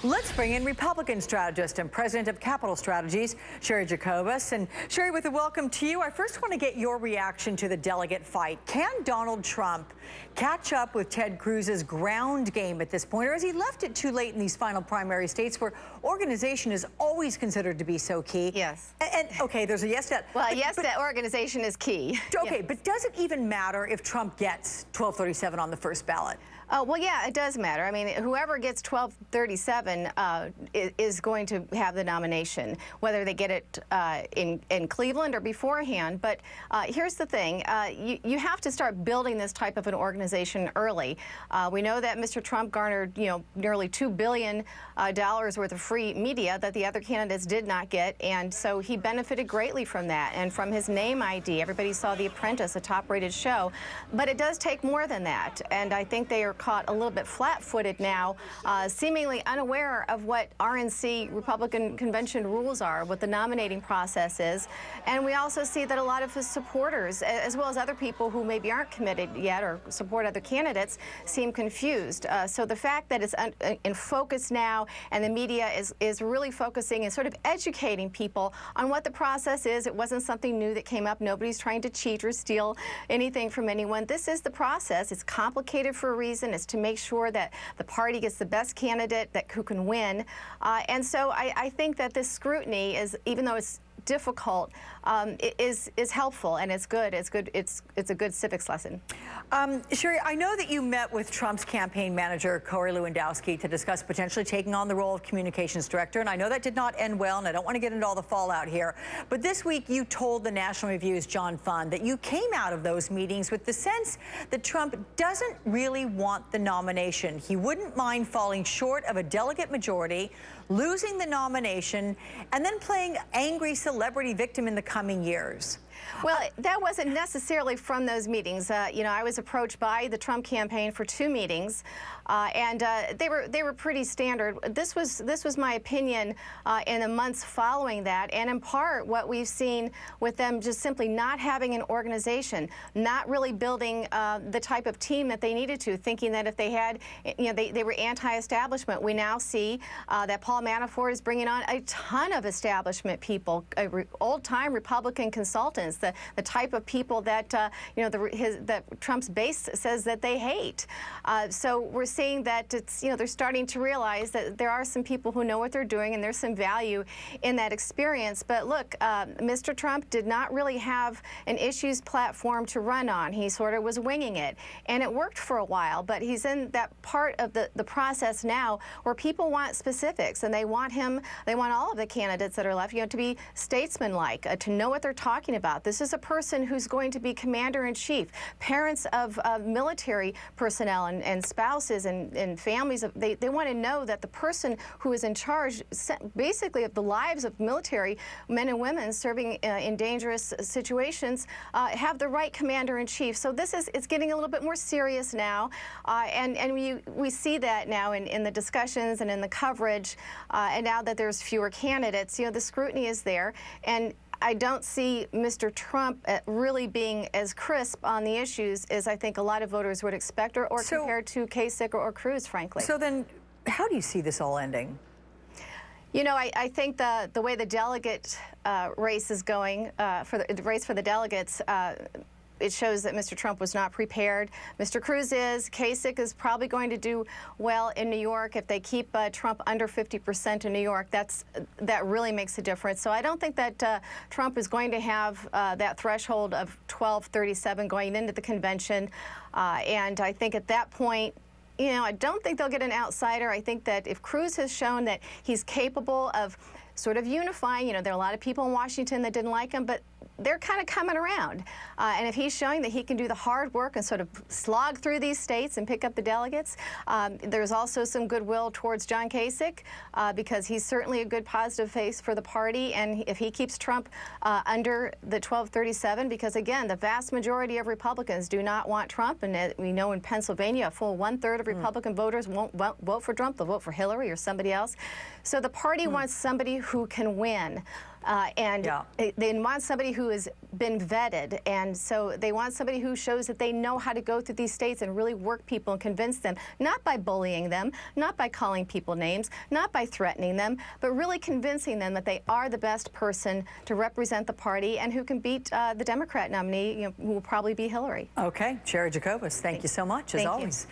Let's bring in Republican strategist and president of Capital Strategies, Cheri Jacobus. And Cheri, with a welcome to you, I first want to get your reaction to the delegate fight. Can Donald Trump catch up with Ted Cruz's ground game at this point, or has he left it too late in these final primary states where organization is always considered to be so key? Yes. And okay, there's a yes to that. Well, yes, that organization is key. Okay, yes. But does it even matter if Trump gets 1237 on the first ballot? Well, yeah, it does matter. I mean, whoever gets 1237 is going to have the nomination, whether they get it in Cleveland or beforehand. But here's the thing. You have to start building this type of an organization early. We know that Mr. Trump garnered, nearly $2 billion worth of free media that the other candidates did not get, and so he benefited greatly from that and from his name ID. Everybody saw The Apprentice, a top-rated show. But it does take more than that, and I think they are caught a little bit flat-footed now, seemingly unaware of what RNC Republican Convention rules are, what the nominating process is. And we also see that a lot of his supporters, as well as other people who maybe aren't committed yet or support other candidates, seem confused. So the fact that it's in focus now and the media is really focusing and sort of educating people on what the process is. It wasn't something new that came up. Nobody's trying to cheat or steal anything from anyone. This is the process. It's complicated for a reason. It's to make sure that the party gets the best candidate who can win. And so I think that this scrutiny is, even though it's difficult, is helpful, and it's good. It's good. It's a good civics lesson. Cheri, I know that you met with Trump's campaign manager, Corey Lewandowski, to discuss potentially taking on the role of communications director, and I know that did not end well, and I don't want to get into all the fallout here. But this week, you told the National Review's John Fund that you came out of those meetings with the sense that Trump doesn't really want the nomination. He wouldn't mind falling short of a delegate majority, losing the nomination, and then playing angry celebrity victim in the coming years. Well, that wasn't necessarily from those meetings. I was approached by the Trump campaign for 2 meetings, and they were pretty standard. This was my opinion in the months following that, and in part what we've seen with them just simply not having an organization, not really building the type of team that they needed to, thinking that if they had, they were anti-establishment. We now see that Paul Manafort is bringing on a ton of establishment people, old-time Republican consultants, the type of people that that Trump's base says that they hate. So we're seeing that it's they're starting to realize that there are some people who know what they're doing, and there's some value in that experience. But look, Mr. Trump did not really have an issues platform to run on. He sort of was winging it, and it worked for a while. But he's in that part of the process now where people want specifics, and they want all of the candidates that are left, to be statesmanlike, to know what they're talking about. This is a person who's going to be commander-in-chief. Parents of military personnel and spouses and families, they want to know that the person who is in charge, basically, of the lives of military men and women serving in dangerous situations, have the right commander-in-chief. So it's getting a little bit more serious now, and we see that now in the discussions and in the coverage, and now that there's fewer candidates, the scrutiny is there. And I don't see Mr. Trump really being as crisp on the issues as I think a lot of voters would expect, or compared to Kasich or Cruz, frankly. So then, how do you see this all ending? I think the way the delegate race is going, for the race for the delegates, it shows that Mr. Trump was not prepared. Mr. Cruz is. Kasich is probably going to do well in New York. If they keep Trump under 50% in New York, that really makes a difference. So I don't think that Trump is going to have that threshold of 1237 going into the convention. And I think at that point, I don't think they'll get an outsider. I think that if Cruz has shown that he's capable of sort of unifying, there are a lot of people in Washington that didn't like him, but they're kind of coming around. And if he's showing that he can do the hard work and sort of slog through these states and pick up the delegates, there's also some goodwill towards John Kasich, because he's certainly a good positive face for the party. And if he keeps Trump under the 1237, because again, the vast majority of Republicans do not want Trump, and we know in Pennsylvania, a full 1/3 of Republican voters won't vote for Trump. They'll vote for Hillary or somebody else. So the party wants somebody who can win. And Yeah. they want somebody who has been vetted, and so they want somebody who shows that they know how to go through these states and really work people and convince them, not by bullying them, not by calling people names, not by threatening them, but really convincing them that they are the best person to represent the party and who can beat the Democrat nominee, who will probably be Hillary. Okay, Cheri Jacobus, thank you so much, as Thank you. always.